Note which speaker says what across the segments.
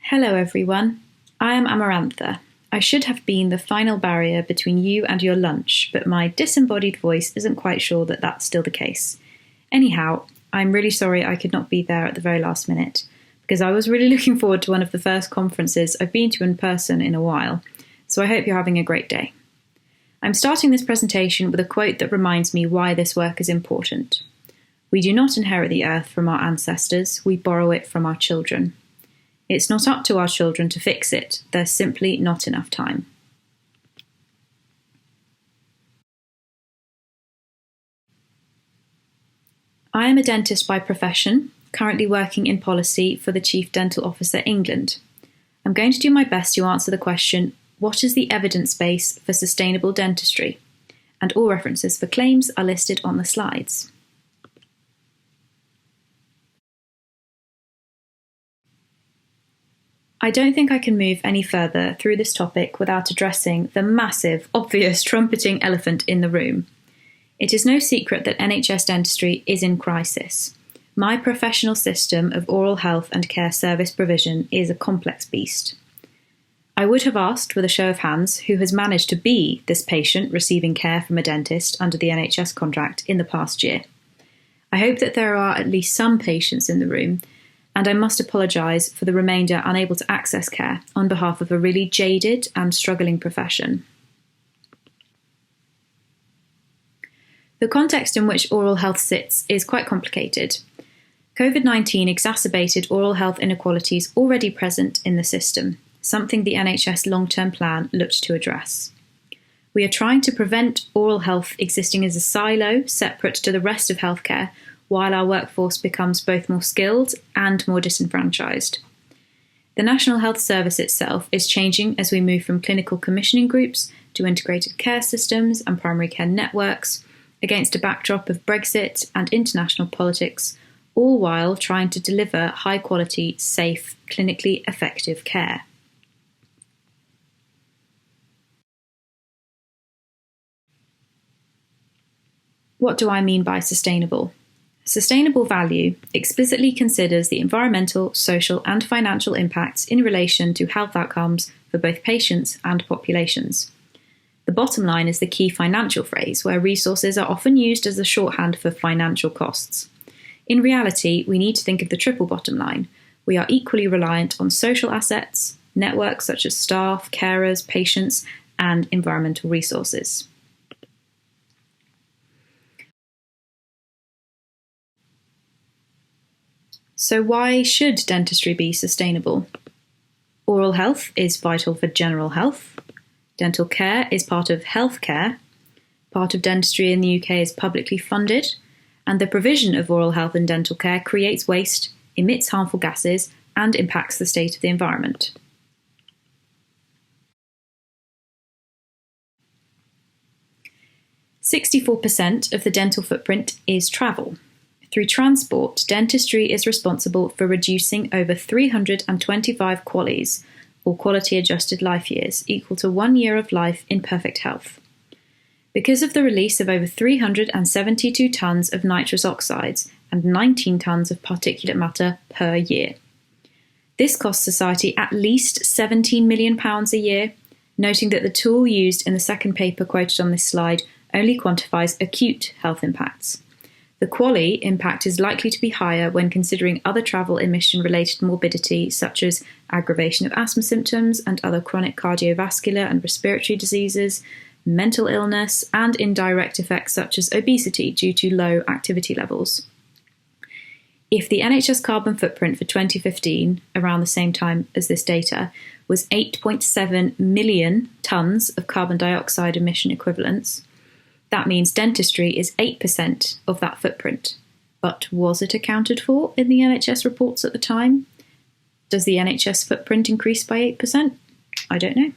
Speaker 1: Hello everyone, I am Amarantha. I should have been the final barrier between you and your lunch, but my disembodied voice isn't quite sure that that's still the case. Anyhow, I'm really sorry I could not be there at the very last minute, because I was really looking forward to one of the first conferences I've been to in person in a while, so I hope you're having a great day. I'm starting this presentation with a quote that reminds me why this work is important. We do not inherit the earth from our ancestors, we borrow it from our children. It's not up to our children to fix it, there's simply not enough time. I am a dentist by profession, currently working in policy for the Chief Dental Officer England. I'm going to do my best to answer the question, what is the evidence base for sustainable dentistry? And all references for claims are listed on the slides. I don't think I can move any further through this topic without addressing the massive, obvious trumpeting elephant in the room. It is no secret that NHS dentistry is in crisis. My professional system of oral health and care service provision is a complex beast. I would have asked, with a show of hands, who has managed to be this patient receiving care from a dentist under the NHS contract in the past year. I hope that there are at least some patients in the room, and I must apologise for the remainder unable to access care on behalf of a really jaded and struggling profession. The context in which oral health sits is quite complicated. COVID-19 exacerbated oral health inequalities already present in the system, something the NHS long-term plan looked to address. We are trying to prevent oral health existing as a silo separate to the rest of healthcare, while our workforce becomes both more skilled and more disenfranchised. The National Health Service itself is changing as we move from clinical commissioning groups to integrated care systems and primary care networks, against a backdrop of Brexit and international politics, all while trying to deliver high-quality, safe, clinically effective care. What do I mean by sustainable? Sustainable value explicitly considers the environmental, social, and financial impacts in relation to health outcomes for both patients and populations. The bottom line is the key financial phrase, where resources are often used as a shorthand for financial costs. In reality, we need to think of the triple bottom line. We are equally reliant on social assets, networks such as staff, carers, patients, and environmental resources. So why should dentistry be sustainable? Oral health is vital for general health. Dental care is part of healthcare. Part of dentistry in the UK is publicly funded, and the provision of oral health and dental care creates waste, emits harmful gases, and impacts the state of the environment. "64% of the dental footprint is travel. Through transport, dentistry is responsible for reducing over 325 QALYs, or quality adjusted life years, equal to 1 year of life in perfect health. Because of the release of over 372 tonnes of nitrous oxides and 19 tonnes of particulate matter per year. This costs society at least £17 million a year, noting that the tool used in the second paper quoted on this slide only quantifies acute health impacts. The QALY impact is likely to be higher when considering other travel emission-related morbidity, such as aggravation of asthma symptoms and other chronic cardiovascular and respiratory diseases, mental illness, and indirect effects such as obesity due to low activity levels. If the NHS carbon footprint for 2015, around the same time as this data, was 8.7 million tonnes of carbon dioxide emission equivalents, that means dentistry is 8% of that footprint. But was it accounted for in the NHS reports at the time? Does the NHS footprint increase by 8%? I don't know.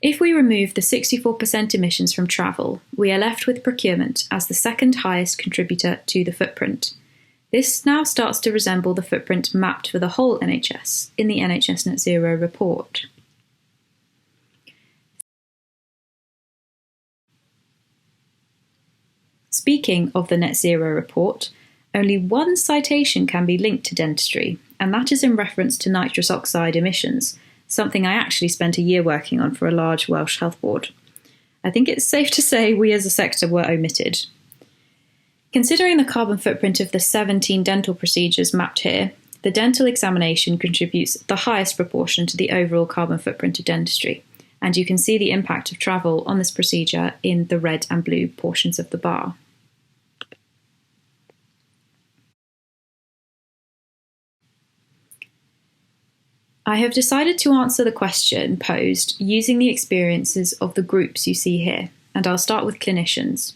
Speaker 1: If we remove the 64% emissions from travel, we are left with procurement as the second highest contributor to the footprint. This now starts to resemble the footprint mapped for the whole NHS in the NHS Net Zero report. Speaking of the Net Zero report, only one citation can be linked to dentistry, and that is in reference to nitrous oxide emissions, something I actually spent a year working on for a large Welsh health board. I think it's safe to say we as a sector were omitted. Considering the carbon footprint of the 17 dental procedures mapped here, the dental examination contributes the highest proportion to the overall carbon footprint of dentistry, and you can see the impact of travel on this procedure in the red and blue portions of the bar. I have decided to answer the question posed using the experiences of the groups you see here, and I'll start with clinicians.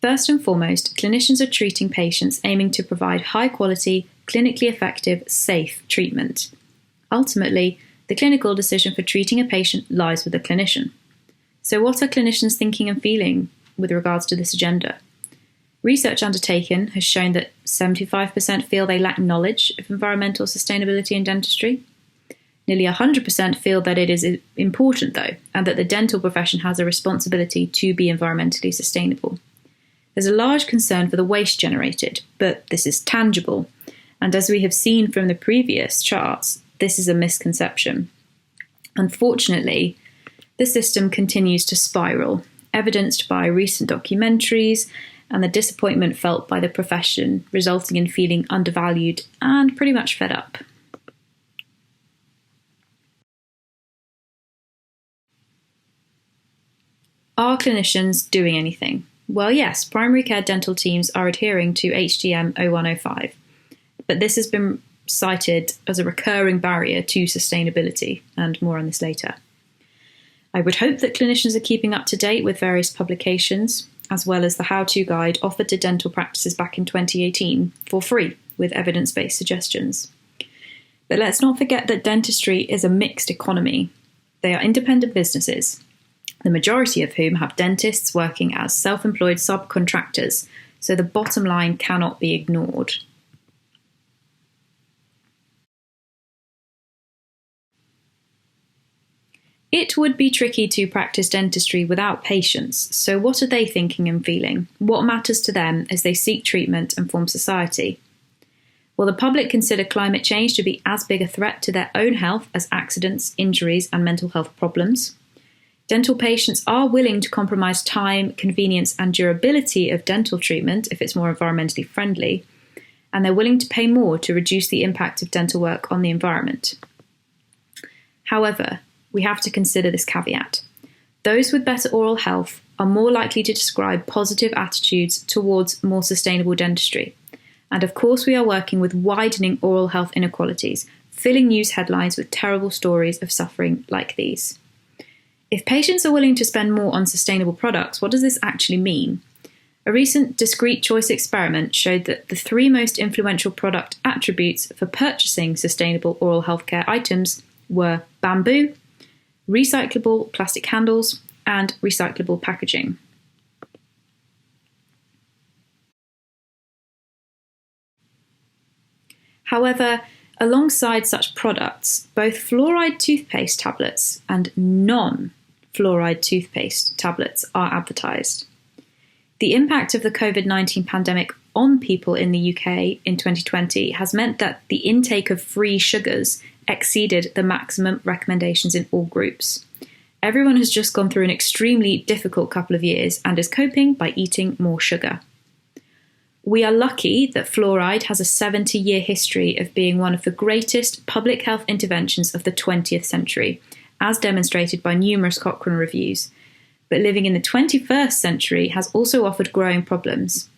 Speaker 1: First and foremost, clinicians are treating patients aiming to provide high-quality, clinically effective, safe treatment. Ultimately, the clinical decision for treating a patient lies with the clinician. So what are clinicians thinking and feeling with regards to this agenda? Research undertaken has shown that 75% feel they lack knowledge of environmental sustainability in dentistry. Nearly 100% feel that it is important, though, and that the dental profession has a responsibility to be environmentally sustainable. There's a large concern for the waste generated, but this is tangible, and as we have seen from the previous charts, this is a misconception. Unfortunately, the system continues to spiral, evidenced by recent documentaries and the disappointment felt by the profession, resulting in feeling undervalued and pretty much fed up. Are clinicians doing anything? Well, yes, primary care dental teams are adhering to HDM 0105, but this has been cited as a recurring barrier to sustainability, and more on this later. I would hope that clinicians are keeping up to date with various publications, as well as the how-to guide offered to dental practices back in 2018 for free with evidence-based suggestions. But let's not forget that dentistry is a mixed economy. They are independent businesses, the majority of whom have dentists working as self-employed subcontractors, so the bottom line cannot be ignored. It would be tricky to practice dentistry without patients, so what are they thinking and feeling? What matters to them as they seek treatment and form society? Will the public consider climate change to be as big a threat to their own health as accidents, injuries, and mental health problems? Dental patients are willing to compromise time, convenience, and durability of dental treatment if it's more environmentally friendly, and they're willing to pay more to reduce the impact of dental work on the environment. However, we have to consider this caveat. Those with better oral health are more likely to describe positive attitudes towards more sustainable dentistry. And of course, we are working with widening oral health inequalities, filling news headlines with terrible stories of suffering like these. If patients are willing to spend more on sustainable products, what does this actually mean? A recent discrete choice experiment showed that the 3 most influential product attributes for purchasing sustainable oral healthcare items were bamboo, recyclable plastic handles, and recyclable packaging. However, alongside such products, both fluoride toothpaste tablets and non-fluoride toothpaste tablets are advertised. The impact of the COVID-19 pandemic on people in the UK in 2020 has meant that the intake of free sugars exceeded the maximum recommendations in all groups. Everyone has just gone through an extremely difficult couple of years and is coping by eating more sugar. We are lucky that fluoride has a 70-year history of being one of the greatest public health interventions of the 20th century, as demonstrated by numerous Cochrane reviews. But living in the 21st century has also offered growing problems.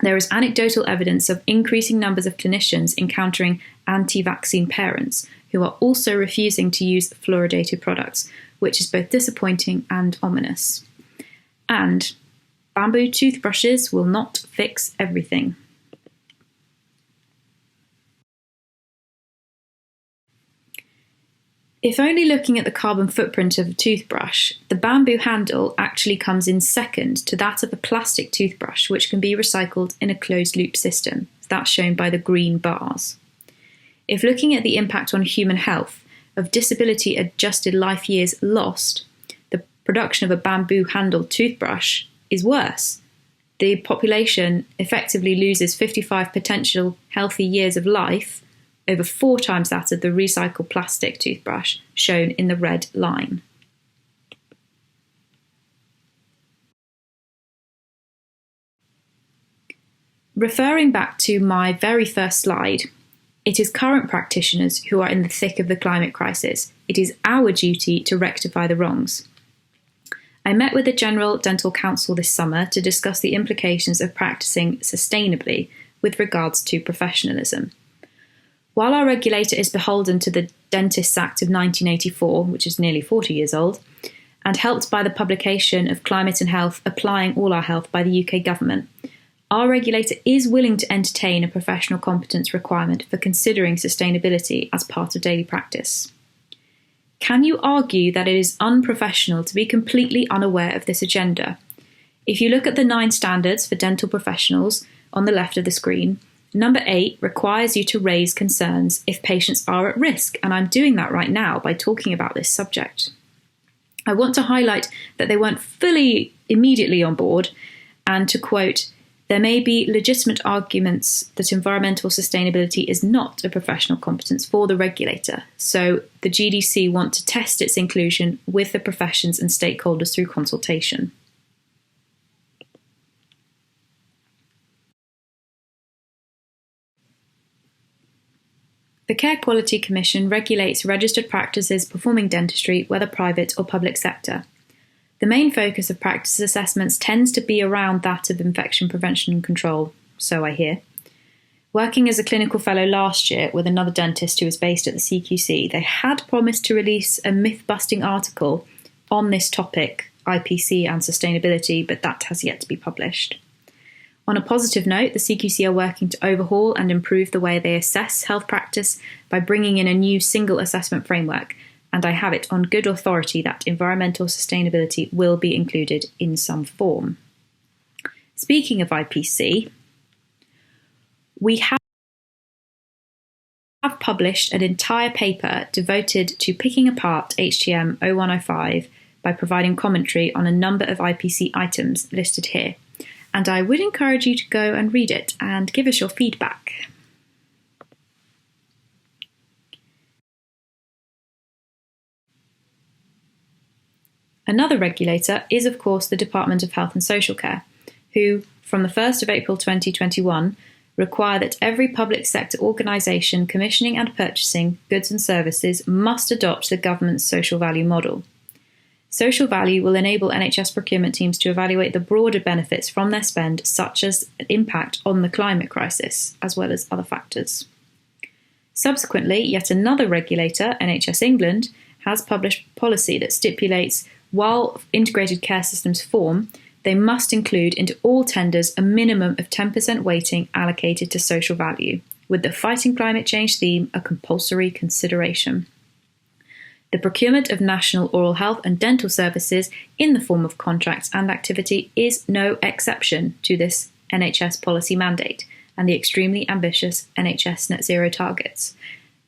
Speaker 1: There is anecdotal evidence of increasing numbers of clinicians encountering anti-vaccine parents who are also refusing to use fluoridated products, which is both disappointing and ominous. And bamboo toothbrushes will not fix everything. If only looking at the carbon footprint of a toothbrush, the bamboo handle actually comes in second to that of a plastic toothbrush, which can be recycled in a closed-loop system. That's shown by the green bars. If looking at the impact on human health, of disability-adjusted life years lost, the production of a bamboo-handled toothbrush is worse. The population effectively loses 55 potential healthy years of life, over 4 times that of the recycled plastic toothbrush, shown in the red line. Referring back to my very first slide, it is current practitioners who are in the thick of the climate crisis. It is our duty to rectify the wrongs. I met with the General Dental Council this summer to discuss the implications of practicing sustainably with regards to professionalism. While our regulator is beholden to the Dentists Act of 1984, which is nearly 40 years old, and helped by the publication of Climate and Health Applying All Our Health by the UK government, our regulator is willing to entertain a professional competence requirement for considering sustainability as part of daily practice. Can you argue that it is unprofessional to be completely unaware of this agenda? If you look at the 9 standards for dental professionals on the left of the screen, number 8 requires you to raise concerns if patients are at risk, and I'm doing that right now by talking about this subject. I want to highlight that they weren't fully immediately on board, and to quote, "There may be legitimate arguments that environmental sustainability is not a professional competence for the regulator, so the GDC want to test its inclusion with the professions and stakeholders through consultation." The Care Quality Commission regulates registered practices performing dentistry, whether private or public sector. The main focus of practice assessments tends to be around that of infection prevention and control, so I hear. Working as a clinical fellow last year with another dentist who was based at the CQC, they had promised to release a myth-busting article on this topic, IPC and sustainability, but that has yet to be published. On a positive note, the CQC are working to overhaul and improve the way they assess health practice by bringing in a new single assessment framework, and I have it on good authority that environmental sustainability will be included in some form. Speaking of IPC, we have published an entire paper devoted to picking apart HTM 0105 by providing commentary on a number of IPC items listed here, and I would encourage you to go and read it and give us your feedback. Another regulator is, of course, the Department of Health and Social Care, who, from the 1st of April 2021, require that every public sector organisation commissioning and purchasing goods and services must adopt the government's social value model. Social value will enable NHS procurement teams to evaluate the broader benefits from their spend, such as an impact on the climate crisis, as well as other factors. Subsequently, yet another regulator, NHS England, has published policy that stipulates while integrated care systems form, they must include into all tenders a minimum of 10% weighting allocated to social value, with the Fighting Climate Change theme a compulsory consideration. The procurement of national oral health and dental services in the form of contracts and activity is no exception to this NHS policy mandate and the extremely ambitious NHS net zero targets.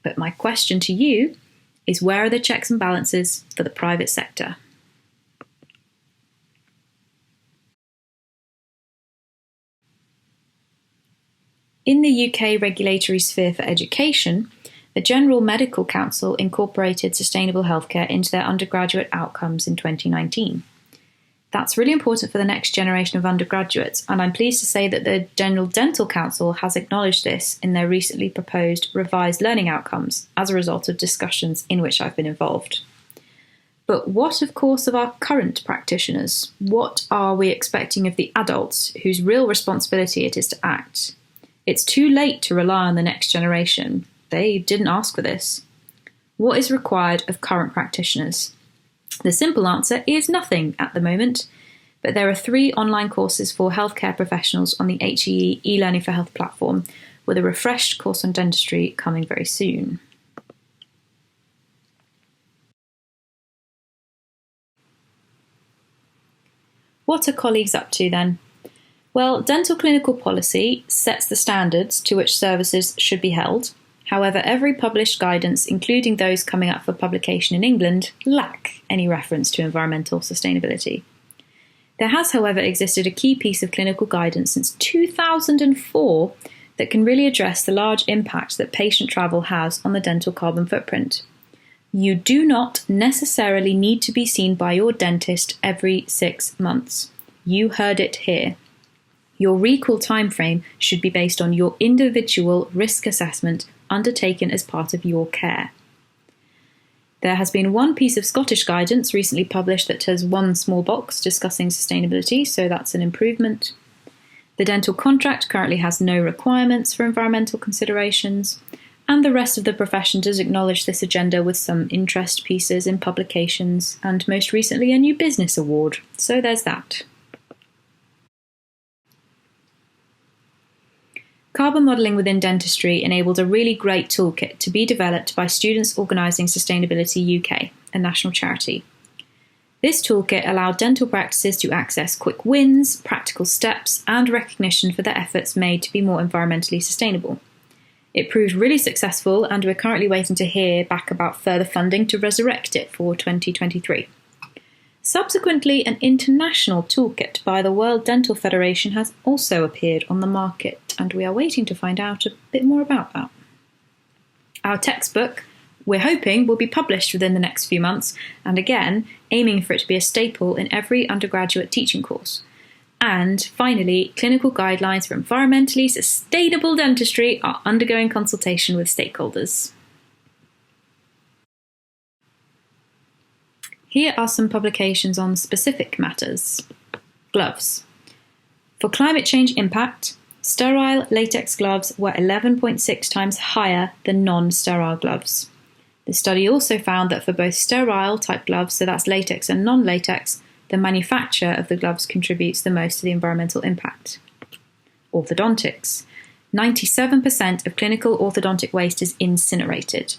Speaker 1: But my question to you is, where are the checks and balances for the private sector? In the UK regulatory sphere for education, the General Medical Council incorporated sustainable healthcare into their undergraduate outcomes in 2019. That's really important for the next generation of undergraduates, and I'm pleased to say that the General Dental Council has acknowledged this in their recently proposed revised learning outcomes as a result of discussions in which I've been involved. But what, of course, of our current practitioners? What are we expecting of the adults whose real responsibility it is to act? It's too late to rely on the next generation. They didn't ask for this. What is required of current practitioners? The simple answer is nothing at the moment, but there are 3 online courses for healthcare professionals on the HEE e-learning for health platform, with a refreshed course on dentistry coming very soon. What are colleagues up to then? Well, dental clinical policy sets the standards to which services should be held, However, every published guidance, including those coming up for publication in England, lack any reference to environmental sustainability. There has, however, existed a key piece of clinical guidance since 2004 that can really address the large impact that patient travel has on the dental carbon footprint. You do not necessarily need to be seen by your dentist every 6 months. You heard it here. Your recall timeframe should be based on your individual risk assessment undertaken as part of your care. There has been one piece of Scottish guidance recently published that has one small box discussing sustainability, so that's an improvement. The dental contract currently has no requirements for environmental considerations, and the rest of the profession does acknowledge this agenda with some interest pieces in publications, and most recently a new business award, so there's that. Carbon modelling within dentistry enabled a really great toolkit to be developed by Students Organising Sustainability UK, a national charity. This toolkit allowed dental practices to access quick wins, practical steps, and recognition for their efforts made to be more environmentally sustainable. It proved really successful, and we're currently waiting to hear back about further funding to resurrect it for 2023. Subsequently, an international toolkit by the World Dental Federation has also appeared on the market, and we are waiting to find out a bit more about that. Our textbook, we're hoping, will be published within the next few months, and again, aiming for it to be a staple in every undergraduate teaching course. And finally, clinical guidelines for environmentally sustainable dentistry are undergoing consultation with stakeholders. Here are some publications on specific matters. Gloves. For climate change impact, sterile latex gloves were 11.6 times higher than non-sterile gloves. The study also found that for both sterile type gloves, so that's latex and non-latex, the manufacture of the gloves contributes the most to the environmental impact. Orthodontics. 97% of clinical orthodontic waste is incinerated,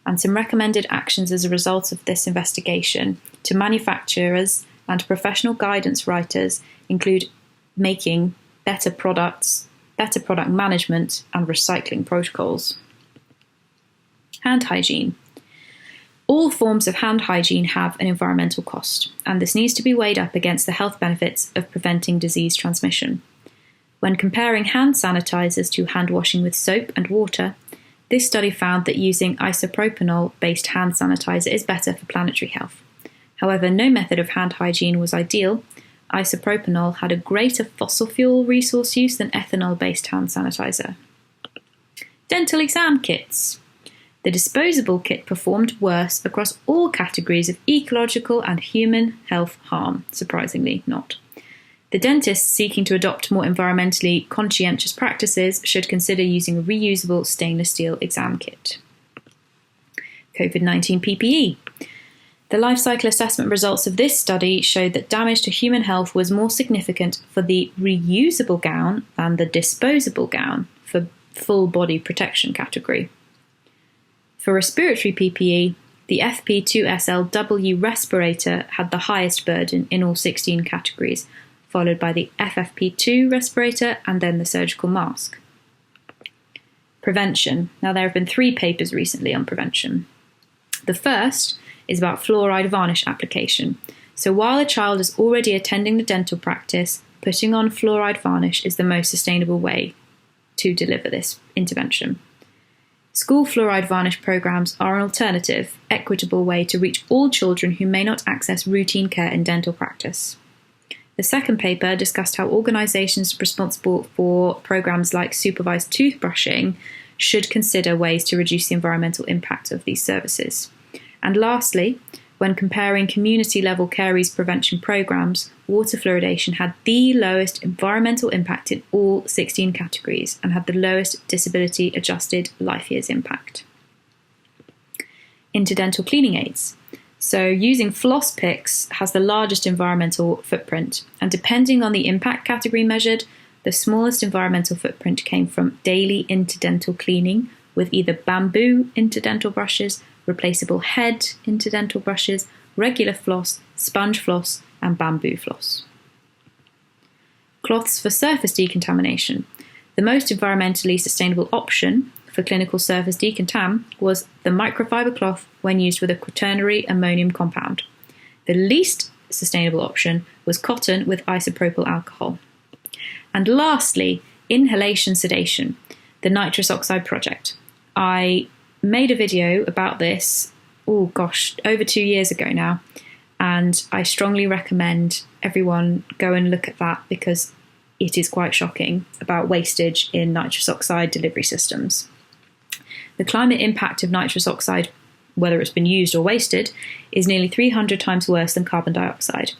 Speaker 1: and some recommended actions as a result of this investigation to manufacturers and professional guidance writers include making better products, better product management, and recycling protocols. Hand hygiene. All forms of hand hygiene have an environmental cost, and this needs to be weighed up against the health benefits of preventing disease transmission. When comparing hand sanitizers to hand washing with soap and water, this study found that using isopropanol-based hand sanitizer is better for planetary health. However, no method of hand hygiene was ideal. Isopropanol had a greater fossil fuel resource use than ethanol-based hand sanitizer. Dental exam kits. The disposable kit performed worse across all categories of ecological and human health harm, surprisingly not. The dentists seeking to adopt more environmentally conscientious practices should consider using a reusable stainless steel exam kit. COVID-19 PPE. The life cycle assessment results of this study showed that damage to human health was more significant for the reusable gown than the disposable gown for full body protection category. For respiratory PPE, the FP2SLW respirator had the highest burden in all 16 categories, followed by the FFP2 respirator and then the surgical mask. Prevention. Now, there have been 3 papers recently on prevention. The first is about fluoride varnish application. So while a child is already attending the dental practice, putting on fluoride varnish is the most sustainable way to deliver this intervention. School fluoride varnish programs are an alternative, equitable way to reach all children who may not access routine care in dental practice. The second paper discussed how organisations responsible for programs like supervised toothbrushing should consider ways to reduce the environmental impact of these services. And lastly, when comparing community-level caries prevention programs, water fluoridation had the lowest environmental impact in all 16 categories and had the lowest disability-adjusted life years impact. Interdental cleaning aids. So using floss picks has the largest environmental footprint, and depending on the impact category measured, the smallest environmental footprint came from daily interdental cleaning with either bamboo interdental brushes, replaceable head interdental brushes, regular floss, sponge floss, and bamboo floss. Cloths for surface decontamination. The most environmentally sustainable option for clinical surface decontam was the microfiber cloth when used with a quaternary ammonium compound. The least sustainable option was cotton with isopropyl alcohol. And lastly, inhalation sedation, the nitrous oxide project. I made a video about this, over 2 years ago now, and I strongly recommend everyone go and look at that because it is quite shocking about wastage in nitrous oxide delivery systems. The climate impact of nitrous oxide, whether it's been used or wasted, is nearly 300 times worse than carbon dioxide.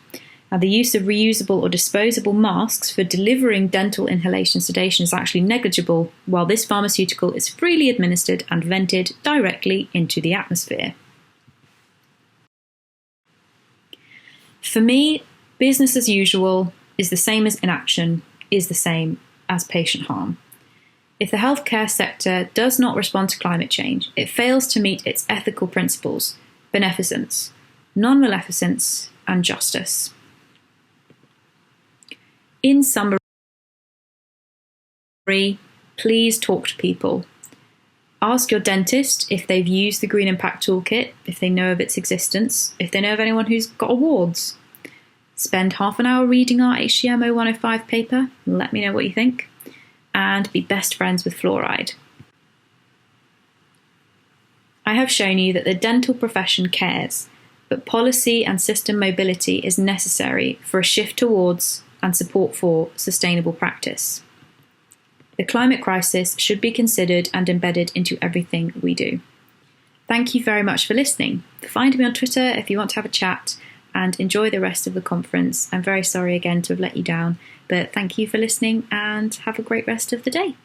Speaker 1: Now, the use of reusable or disposable masks for delivering dental inhalation sedation is actually negligible, while this pharmaceutical is freely administered and vented directly into the atmosphere. For me, business as usual is the same as inaction, is the same as patient harm. If the healthcare sector does not respond to climate change, it fails to meet its ethical principles, beneficence, non-maleficence, and justice. In summary, please talk to people. Ask your dentist if they've used the Green Impact Toolkit, if they know of its existence, if they know of anyone who's got awards. Spend half an hour reading our HCMO 105 paper, and let me know what you think. And be best friends with fluoride. I have shown you that the dental profession cares, but policy and system mobility is necessary for a shift towards and support for sustainable practice. The climate crisis should be considered and embedded into everything we do. Thank you very much for listening. Find me on Twitter if you want to have a chat, and enjoy the rest of the conference. I'm very sorry again to have let you down, but thank you for listening and have a great rest of the day.